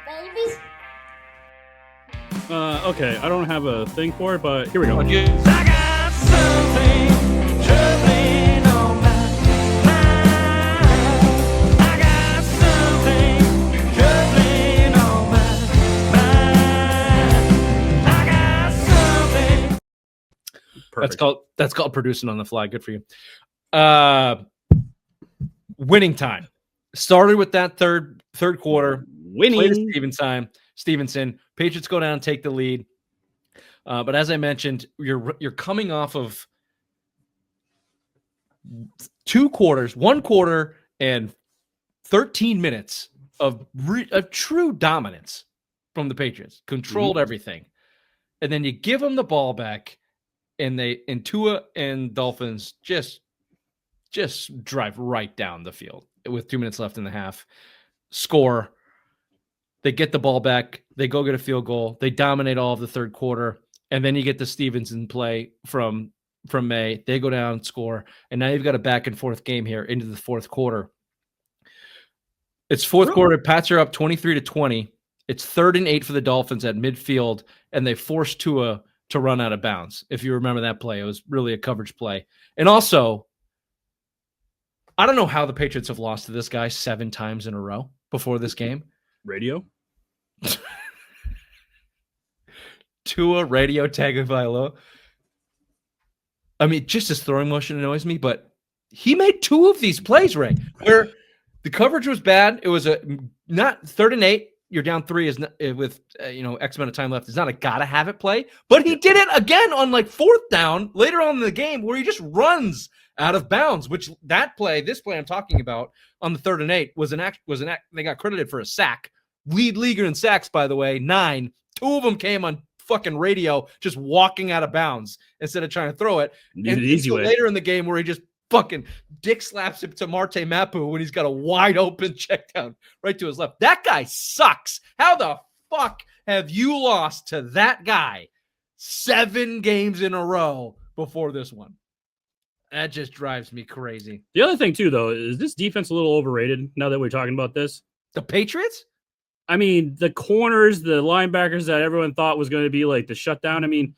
babies. Okay, I don't have a thing for it, but here we go. I got something troubling on my mind. I got something troubling on my mind. I got something. Perfect. That's called producing on the fly. Good for you. Winning time started with that third quarter. Winning. Stevenson. Patriots go down and take the lead. But as I mentioned, you're coming off of one quarter and 13 minutes of true dominance from the Patriots. Controlled everything. And then you give them the ball back, and Tua and Dolphins just drive right down the field with 2 minutes left in the half. Score. They get the ball back. They go get a field goal. They dominate all of the third quarter. And then you get the Stevenson play from Maye. They go down, score. And now you've got a back and forth game here into the fourth quarter. It's fourth quarter. Pats are up 23-20. It's 3rd and 8 for the Dolphins at midfield. And they force Tua to run out of bounds. If you remember that play, it was really a coverage play. And also, I don't know how the Patriots have lost to this guy 7 times in a row before this game. Radio. Tua Radio Tagovailoa. I mean, just his throwing motion annoys me, but he made 2 of these plays, Ray, where the coverage was bad. It was not 3rd and 8. You're down 3 is not, with X amount of time left. It's not a gotta have it play, but he did it again on like 4th down later on in the game where he just runs out of bounds. Which this play I'm talking about on the 3rd and 8 was an act. They got credited for a sack. Lead leaguer in sacks, by the way, 9. 2 of them came on fucking radio, just walking out of bounds instead of trying to throw it. And easy way. Later in the game where he just fucking dick slaps it to Marte Mapu when he's got a wide open check down right to his left. That guy sucks. How the fuck have you lost to that guy 7 games in a row before this one? That just drives me crazy. The other thing, too, though, is this defense a little overrated now that we're talking about this? The Patriots? I mean, the corners, the linebackers that everyone thought was going to be like the shutdown. I mean,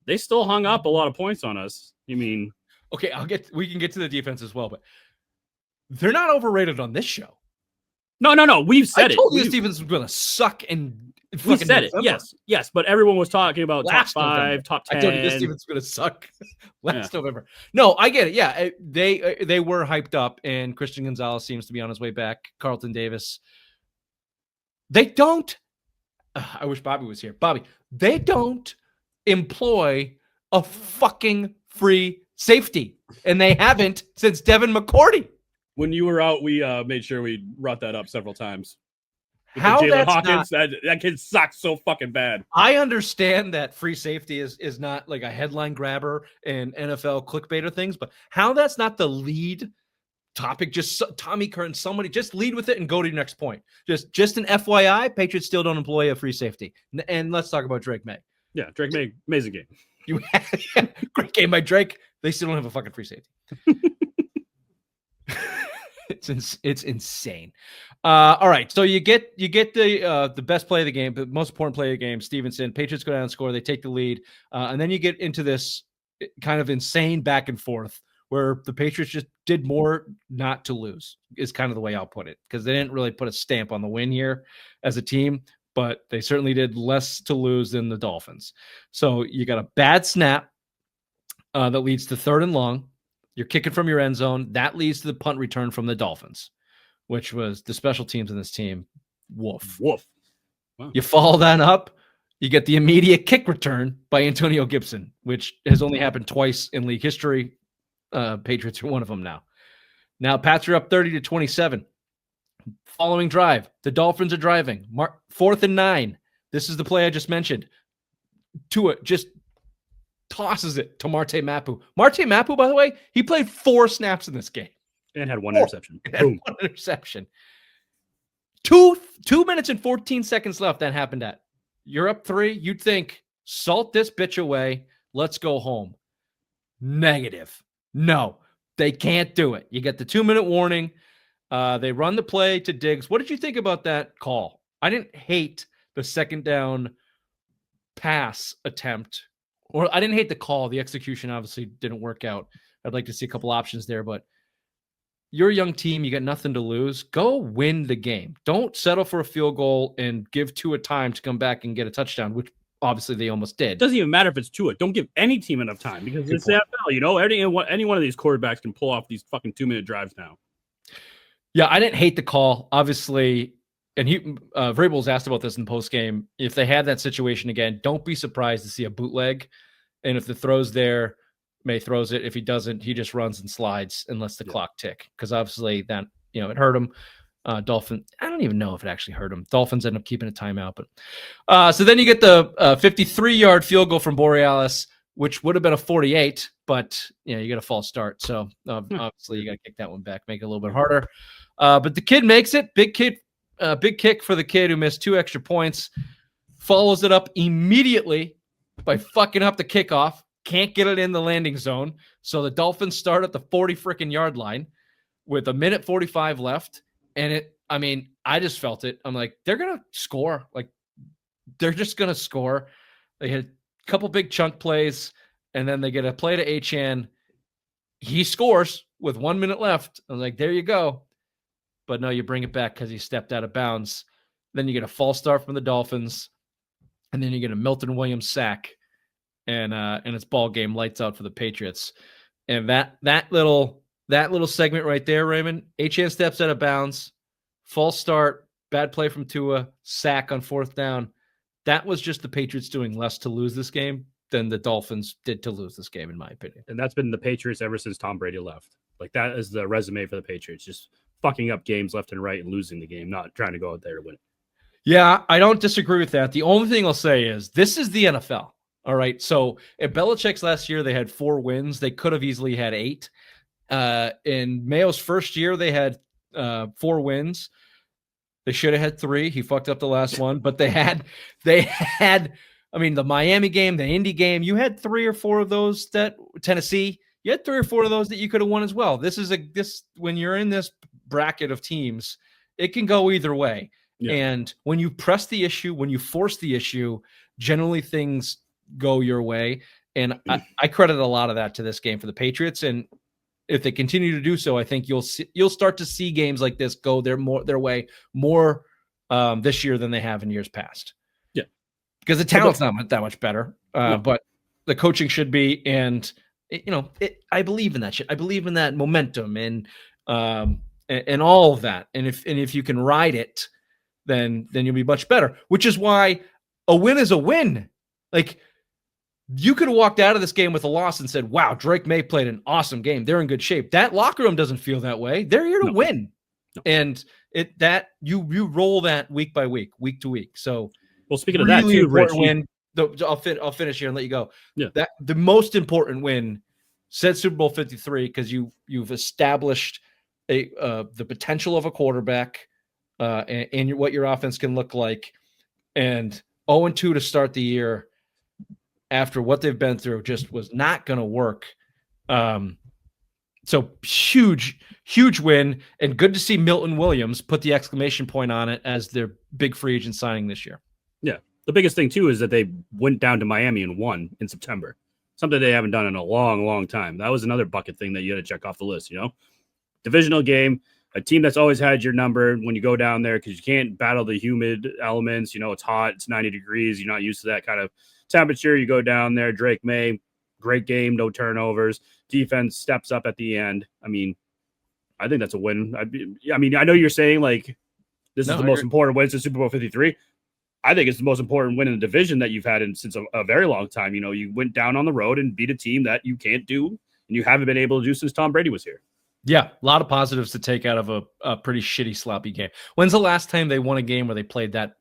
they still hung up a lot of points on us. You mean, okay, we can get to the defense as well, but they're not overrated on this show. No. We've said it. I told you this defense was going to suck, and we said it. Yes. But everyone was talking about last top 5, November. top 10. I told you this defense was going to suck last November. No, I get it. Yeah, they were hyped up, and Christian Gonzalez seems to be on his way back. Carlton Davis. They don't. I wish Bobby was here. Bobby, they don't employ a fucking free safety, and they haven't since Devin McCourty. When you were out, we made sure we brought that up several times. How Jalen that's Hawkins, not, that kid sucks so fucking bad. I understand that free safety is not like a headline grabber and NFL clickbaiter things, but how that's not the lead topic, just Tommy Curtin, somebody just lead with it and go to your next point. Just an FYI, Patriots still don't employ a free safety. And let's talk about Drake Maye. Yeah, Drake Maye, amazing game. Great game by Drake. They still don't have a fucking free safety. It's insane. All right, so you get the best play of the game, the most important play of the game, Stevenson. Patriots go down and score. They take the lead, and then you get into this kind of insane back and forth where the Patriots just did more not to lose, is kind of the way I'll put it, because they didn't really put a stamp on the win here as a team, but they certainly did less to lose than the Dolphins. So you got a bad snap that leads to 3rd and long. You're kicking from your end zone. That leads to the punt return from the Dolphins, which was the special teams in this team. Woof. Wow. You follow that up, you get the immediate kick return by Antonio Gibson, which has only happened twice in league history. Patriots are one of them now. Now, Pats are up 30-27. Following drive, the Dolphins are driving. 4th and 9. This is the play I just mentioned. Tua just tosses it to Marte Mapu. Marte Mapu, by the way, he played 4 snaps in this game. And had 1 interception. Boom. 1 interception. 2 minutes and 14 seconds left. That happened at. You're up 3. You'd think, salt this bitch away. Let's go home. Negative. No, they can't do it. You get the 2-minute warning. They run the play to Diggs. What did you think about that call? I didn't hate the second down pass attempt, or I didn't hate the call. The execution obviously didn't work out. I'd like to see a couple options there, but you're a young team. You got nothing to lose. Go win the game. Don't settle for a field goal and give Tua time to come back and get a touchdown, which obviously they almost did. It doesn't even matter if it's Tua. Don't give any team enough time because Good it's the point. NFL. You know, any one of these quarterbacks can pull off these fucking 2-minute drives now. Yeah, I didn't hate the call, obviously. And Vrabel was asked about this in the post game. If they had that situation again, don't be surprised to see a bootleg. And if the throw's there, May throws it. If he doesn't, he just runs and slides and lets the clock tick. Because obviously that, it hurt him. Dolphins, I don't even know if it actually hurt him. Dolphins end up keeping a timeout. But so then you get the 53-yard field goal from Boregales, which would have been a 48, but you get a false start. So obviously you got to kick that one back, make it a little bit harder. But the kid makes it. Big kick for the kid who missed 2 extra points. Follows it up immediately by fucking up the kickoff. Can't get it in the landing zone. So the Dolphins start at the 40 freaking yard line with 1:45 left. And I just felt it. I'm like, they're going to score. Like, they're just going to score. They had a couple big chunk plays, and then they get a play to Achane. He scores with 1 minute left. I was like, there you go. But no, you bring it back because he stepped out of bounds. Then you get a false start from the Dolphins, and then you get a Milton Williams sack, and it's ball game, lights out for the Patriots. And that little segment right there, Raymond, Achane steps out of bounds, false start, bad play from Tua, sack on 4th down. That was just the Patriots doing less to lose this game than the Dolphins did to lose this game, in my opinion. And that's been the Patriots ever since Tom Brady left. Like, that is the resume for the Patriots. Just fucking up games left and right and losing the game, not trying to go out there to win it. Yeah, I don't disagree with that. The only thing I'll say is this is the NFL. All right. So at Belichick's last year, they had 4 wins. They could have easily had 8. In Mayo's first year, they had 4 wins. They should have had 3. He fucked up the last one, but they had, the Miami game, the Indy game, you had 3 or 4 of those. That Tennessee, you had 3 or 4 of those that you could have won as well. When you're in this bracket of teams, it can go either way. Yeah. And when you press the issue, when you force the issue, generally things go your way. And I credit a lot of that to this game for the Patriots. And if they continue to do so, I think you'll start to see games like this go their way more this year than they have in years past. Yeah, because the talent's not that much better, but the coaching should be. And I believe in that shit. I believe in that momentum and all of that. And if you can ride it, then you'll be much better. Which is why a win is a win. Like, you could have walked out of this game with a loss and said, wow, Drake Maye played an awesome game. They're in good shape. That locker room doesn't feel that way. They're here to win. No. And you roll that week by week, week to week. So, well, speaking of that too, Rich, I'll finish here and let you go. Yeah. That the most important win said Super Bowl 53, because you've established the potential of a quarterback and what your offense can look like. And 0-2 to start the year after what they've been through just was not going to work. So huge win, and good to see Milton Williams put the exclamation point on it as their big free agent signing this year. Yeah. The biggest thing too is that they went down to Miami and won in September, something they haven't done in a long, long time. That was another bucket thing that you had to check off the list, divisional game, a team that's always had your number when you go down there, because you can't battle the humid elements. It's hot, it's 90 degrees. You're not used to that kind of temperature. You go down there. Drake Maye, great game, no turnovers. Defense steps up at the end. I think that's a win. I know you're saying like this is the most important win since Super Bowl 53. I think it's the most important win in the division that you've had since a very long time. You went down on the road and beat a team that you can't do and you haven't been able to do since Tom Brady was here. Yeah, a lot of positives to take out of a pretty shitty, sloppy game. When's the last time they won a game where they played that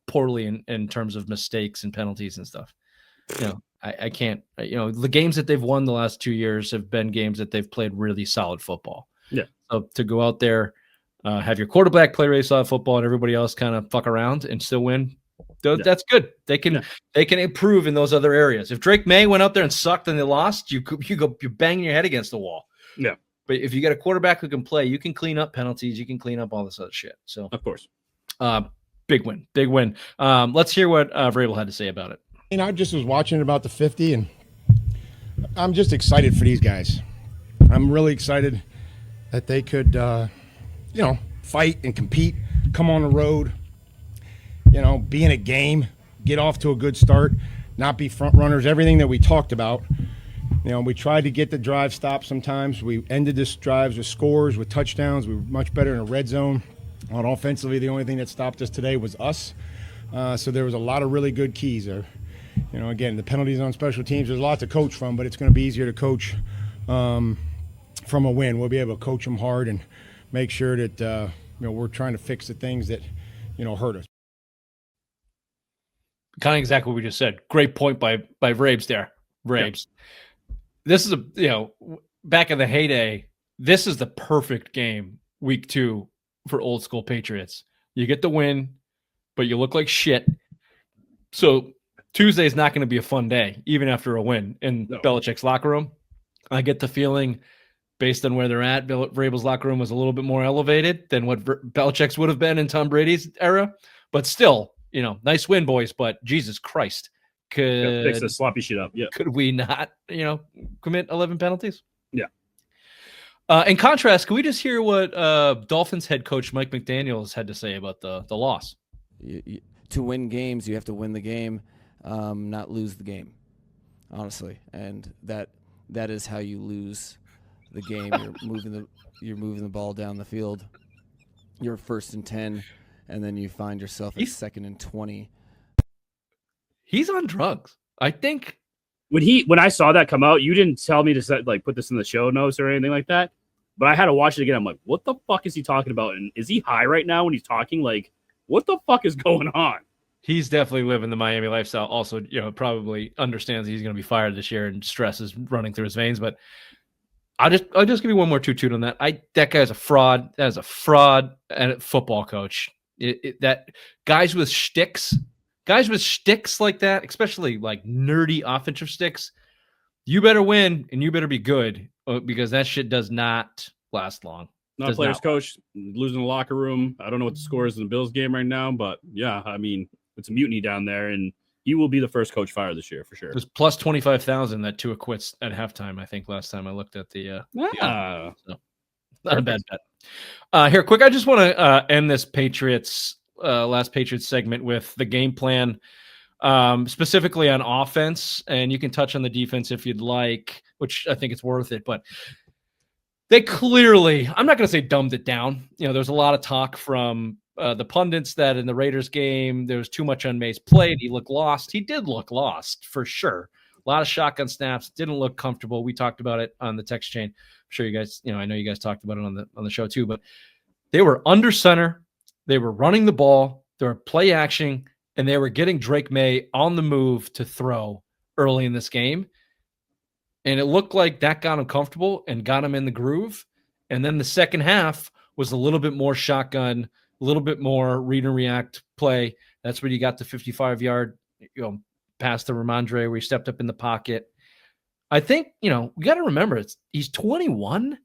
poorly in terms of mistakes and penalties and stuff? I can't. The games that they've won the last 2 years have been games that they've played really solid football. Yeah. So to go out there, have your quarterback play really solid football, and everybody else kind of fuck around and still win, that's good. They can improve in those other areas. If Drake Maye went out there and sucked and they lost, you're banging your head against the wall. Yeah. But if you got a quarterback who can play, you can clean up penalties. You can clean up all this other shit. So, of course. Big win. Big win. Let's hear what Vrabel had to say about it. I just was watching about the 50, and I'm just excited for these guys. I'm really excited that they could, fight and compete, come on the road, be in a game, get off to a good start, not be front runners, everything that we talked about. We tried to get the drive stopped sometimes. We ended this drives with scores, with touchdowns. We were much better in the red zone. On offensively, the only thing that stopped us today was us. So there was a lot of really good keys there. Again, the penalties on special teams, there's a lot to coach from, but it's going to be easier to coach from a win. We'll be able to coach them hard and make sure that we're trying to fix the things that hurt us. Kind of exactly what we just said. Great point by Vrabes there. Vrabes. Yeah. This is back in the heyday, this is the perfect game, week 2 for old school Patriots. You get the win, but you look like shit. So Tuesday is not going to be a fun day, even after a win in Belichick's locker room. I get the feeling, based on where they're at, Vrabel's locker room was a little bit more elevated than what Belichick's would have been in Tom Brady's era. But still, nice win, boys. But Jesus Christ, fix the sloppy shit up. Yeah, could we not, commit 11 penalties? Yeah. In contrast, can we just hear what Dolphins head coach Mike McDaniels had to say about the loss? To win games, you have to win the game, not lose the game, honestly. And that is how you lose the game. You're moving the ball down the field. You're 1st and 10, and then you find yourself at 2nd and 20. He's on drugs. I think when I saw that come out, you didn't tell me to put this in the show notes or anything like that. But I had to watch it again. I'm like, what the fuck is he talking about? And is he high right now when he's talking? Like, what the fuck is going on? He's definitely living the Miami lifestyle. Also, probably understands he's going to be fired this year and stress is running through his veins. But I'll just give you one more toot on that. That guy's a fraud. That is a fraud and a football coach. That guys with shticks like that, especially like nerdy offensive sticks, you better win and you better be good, because that shit does not last long. Not players coach, losing the locker room. I don't know what the score is in the Bills game right now, but yeah, I mean, it's a mutiny down there, and he will be the first coach fired this year for sure. It was plus 25,000 that Tua quits at halftime, I think, last time I looked at the so not a bad bet. Here, quick, I just want to end this last Patriots segment with the game plan, specifically on offense, and you can touch on the defense if you'd like, which I think it's worth it, but they clearly, I'm not going to say dumbed it down. There's a lot of talk from the pundits that in the Raiders game, there was too much on Maye's play. He looked lost. He did look lost for sure. A lot of shotgun snaps, didn't look comfortable. We talked about it on the text chain. I'm sure you guys, I know you guys talked about it on the show too, but they were under center. They were running the ball. They were play action, and they were getting Drake Maye on the move to throw early in this game. And it looked like that got him comfortable and got him in the groove. And then the second half was a little bit more shotgun, a little bit more read and react play. That's when you got the 55-yard, pass to Rhamondre where he stepped up in the pocket. I think, we got to remember he's 21.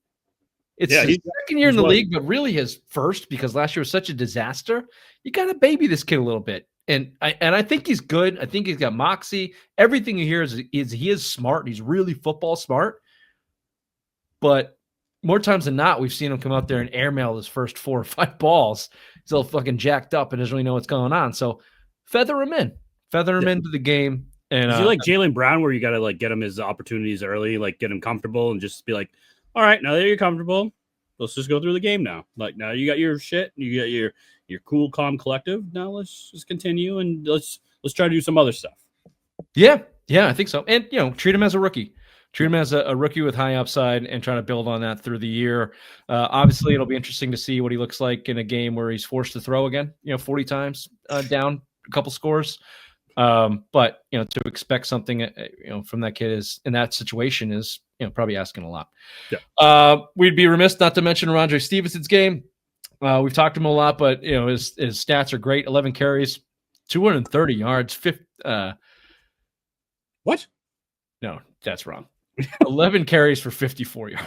It's his second year in the league, but really his first, because last year was such a disaster. You got to baby this kid a little bit. And I think he's good. I think he's got moxie. Everything you hear is he is smart. He's really football smart. But more times than not, we've seen him come out there and airmail his first 4 or 5 balls. He's all fucking jacked up and doesn't really know what's going on. So feather him into the game. And is he like Jaylen Brown, where you got to get him his opportunities early, get him comfortable and just be like, all right, now that you're comfortable, let's just go through the game now. Now you got your shit, you got your cool, calm, collective. Now let's just continue and let's try to do some other stuff. Yeah, I think so. And treat him as a rookie. Treat him as a rookie with high upside and try to build on that through the year. Obviously, it'll be interesting to see what he looks like in a game where he's forced to throw again, 40 times down a couple scores. But to expect something from that kid is in that situation is probably asking a lot. Yeah. We'd be remiss not to mention Rhamondre Stevenson's game. We've talked to him a lot, but his stats are great. 11 carries, 230 yards. What? No, that's wrong. 11 carries for 54 yards.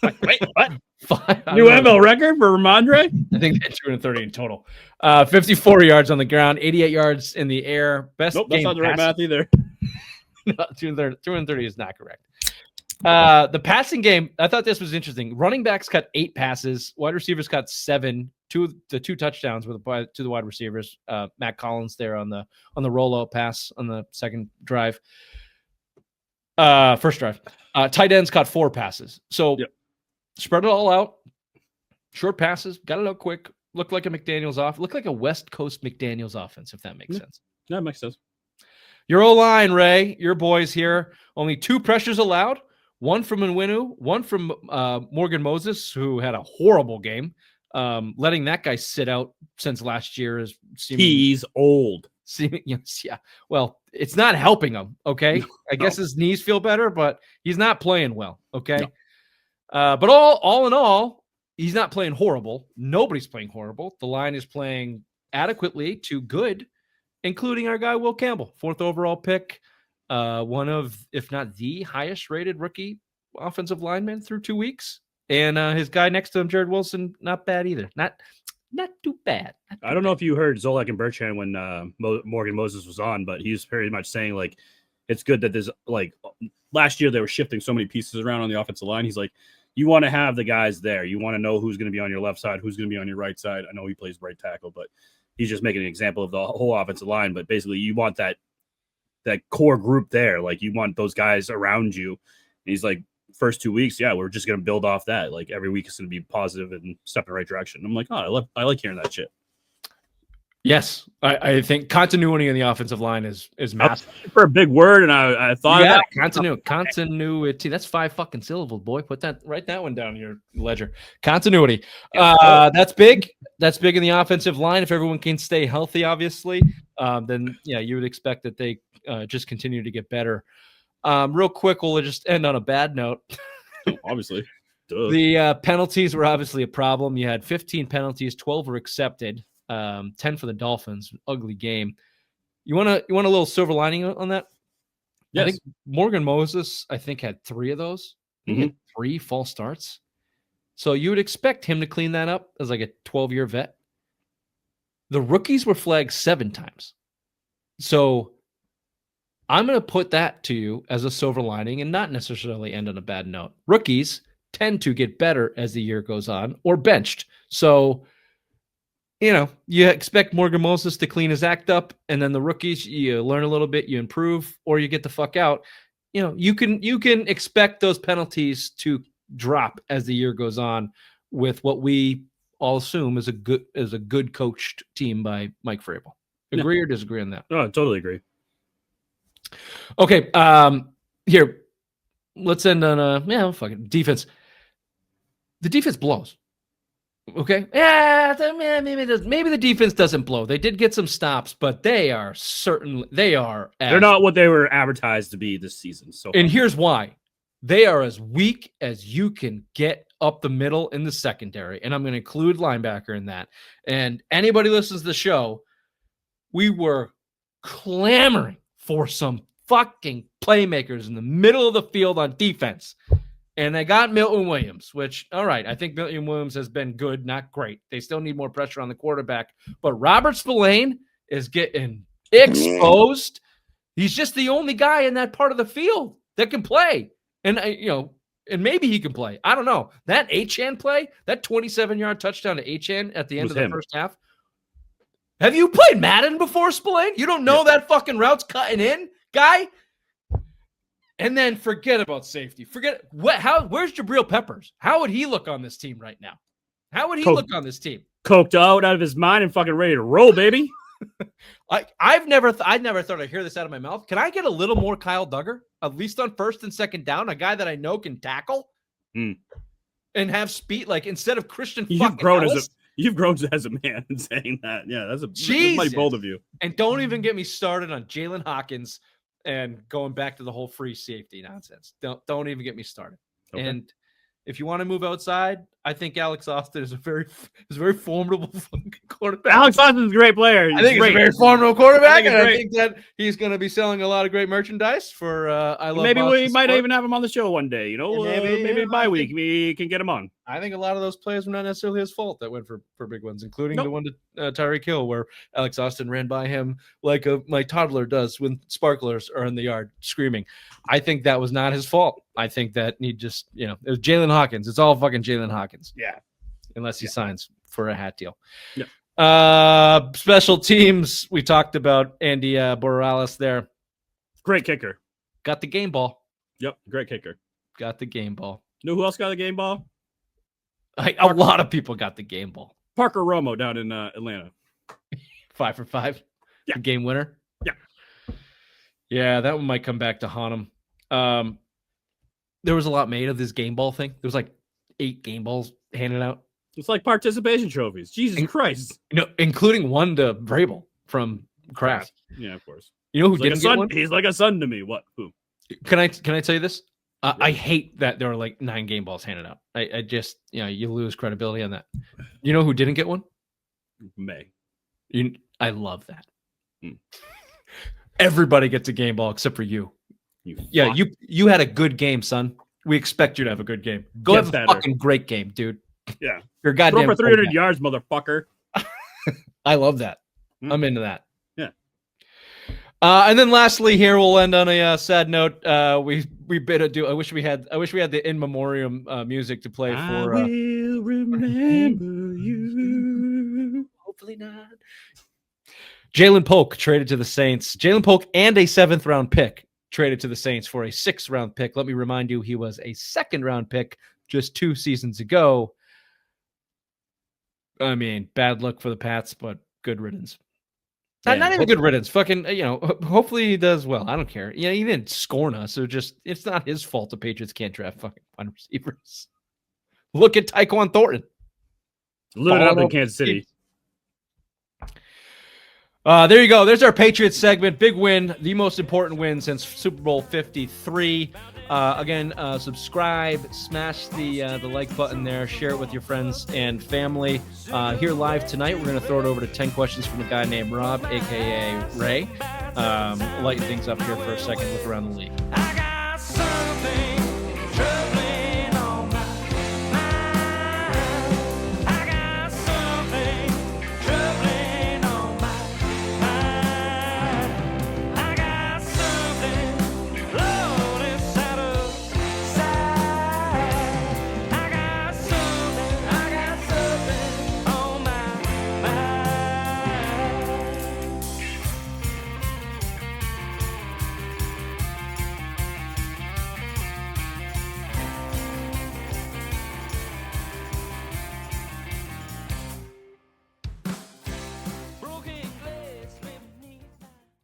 Wait, what? I New don't know. ML record for Rhamondre? I think that's 230 in total. 54 yards on the ground, 88 yards in the air. Best Nope, that's game not the right pass- math either. No, 230 is not correct. The passing game, I thought this was interesting. Running backs got 8 passes. Wide receivers got 7. The 2 touchdowns were to the wide receivers. Matt Collins there on the rollout pass on the second drive. First drive. Tight ends caught 4 passes. So spread it all out. Short passes, got it out quick. Looked like a McDaniels off. Looked like a West Coast McDaniels offense, if that makes sense. That makes sense. Your O-line, Ray, your boys here. Only 2 pressures allowed. One from Nwinu, one from Morgan Moses, who had a horrible game. Letting that guy sit out since last year is He's old. yes, yeah. Well, it's not helping him. Okay, I guess his knees feel better, but he's not playing well. Okay, but all in all, he's not playing horrible. Nobody's playing horrible. The line is playing adequately to good, including our guy Will Campbell, 4th overall pick, one of, if not the highest rated rookie offensive lineman through 2 weeks, and his guy next to him, Jared Wilson, not bad either. Not too bad. I don't know if you heard Zolak and Bertrand when Morgan Moses was on, but he was very much saying, like, it's good that there's, like, last year they were shifting so many pieces around on the offensive line. He's like, you want to have the guys there. You want to know who's going to be on your left side, who's going to be on your right side. I know he plays right tackle, but he's just making an example of the whole offensive line. But basically, you want that core group there. Like, you want those guys around you. And he's like, first 2 weeks, we're just going to build off that. Like, every week is going to be positive and step in the right direction. I'm like, oh, I like hearing that shit. Yes, I think continuity in the offensive line is massive. For a big word, and I thought about continuity. That's 5 fucking syllables, boy. Write that one down in your ledger. Continuity. That's big. That's big in the offensive line. If everyone can stay healthy, obviously, then you would expect that they just continue to get better. Real quick, we'll just end on a bad note. Obviously, duh. The penalties were obviously a problem. You had 15 penalties, 12 were accepted. 10 for the Dolphins. Ugly game. You want a little silver lining on that? Yes. I think Morgan Moses, had 3 of those. He had 3 false starts. So you would expect him to clean that up as like a 12-year vet. The rookies were flagged 7 times. So I'm going to put that to you as a silver lining and not necessarily end on a bad note. Rookies tend to get better as the year goes on or benched. So you expect Morgan Moses to clean his act up, and then the rookies, you learn a little bit, you improve, or you get the fuck out. You can expect those penalties to drop as the year goes on with what we all assume is a good coached team by Mike Vrabel. Agree or disagree on that? Oh, I totally agree. Okay, here, let's end on fucking defense. The defense blows. Okay. Maybe the defense doesn't blow. They did get some stops, but they're not what they were advertised to be this season. So, and here's why: they are as weak as you can get up the middle in the secondary, and I'm going to include linebacker in that. And anybody listens to the show, we were clamoring for some fucking playmakers in the middle of the field on defense. And they got Milton Williams, which, all right, I think Milton Williams has been good, not great. They still need more pressure on the quarterback. But Robert Spillane is getting exposed. He's just the only guy in that part of the field that can play. And, and maybe he can play. I don't know. That Achane play, that 27-yard touchdown to Achane at the end of the first half. Have you played Madden before, Spillane? You don't know that fucking route's cutting in, guy? And then forget about safety. Where's Jabril Peppers? How would he look on this team right now? How would he look on this team? Coked out of his mind and fucking ready to roll, baby. I've never thought I'd hear this out of my mouth. Can I get a little more Kyle Duggar, at least on first and second down? A guy that I know can tackle and have speed. Like, instead of Christian, you've grown as a man in saying that. Yeah, that's mighty bold of you. And don't even get me started on Jalen Hawkins. And going back to the whole free safety nonsense. Don't even get me started. Okay. And if you want to move outside, I think Alex Austin is a very formidable fucking quarterback. Alex Austin's a great player. I think he's great. a very formidable quarterback, I think and it's I great. think that he's going to be selling a lot of great merchandise for I love. Maybe we Boston might sport. even have him on the show one day. You know, Or maybe bye week we can get him on. I think a lot of those plays were not necessarily his fault that went for big ones, including Nope. the one to Tyreek Hill, where Alex Austin ran by him like my toddler does when sparklers are in the yard screaming. I think that was not his fault. I think that he just, it was Jalen Hawkins. It's all fucking Jalen Hawkins. Yeah. Unless he signs for a hat deal. Yeah. Special teams. We talked about Andy Boregales there. Great kicker. Got the game ball. Yep. Great kicker. Got the game ball. Know who else got the game ball? A lot of people got the game ball. Parker Romo down in Atlanta. 5 for 5. Yeah. The game winner. Yeah. Yeah, that one might come back to haunt him. There was a lot made of this game ball thing. There was like 8 game balls handed out. It's like participation trophies. Jesus Christ. Including one to Vrabel from Kraft. Yeah, of course. You know who He's like didn't a son. get one? He's like a son to me. What? Who? Can I tell you this? I hate that there were like 9 game balls handed out. I just, you lose credibility on that. You know who didn't get one? May. I love that. Hmm. Everybody gets a game ball except for you. fuck. You had a good game, son. We expect you to have a good game. Go Get have a better. fucking great game, dude. Yeah. You're a Throw goddamn for 300 quarterback. yards, motherfucker. I love that. Hmm. I'm into that. Yeah. And then lastly, here we'll end on a sad note. We better do. I wish we had the in memoriam music to play I for. will remember you. Hopefully not. Jalen Polk traded to the Saints. Jalen Polk and a 7th round pick traded to the Saints for a 6th round pick. Let me remind you, he was a 2nd round pick just 2 seasons ago. I mean, bad luck for the Pats, but good riddance. Yeah. Not even good riddance. Fucking, hopefully he does well. I don't care. He didn't scorn us. So it's not his fault the Patriots can't draft fucking wide receivers. Look at Tyquan Thornton. Lit it up in Kansas City. There you go. There's our Patriots segment. Big win. The most important win since Super Bowl 53. Again, subscribe, smash the like button there, share it with your friends and family. Here live tonight, we're going to throw it over to 10 questions from a guy named Rob, a.k.a. Ray. Lighten things up here for a second, look around the league. I got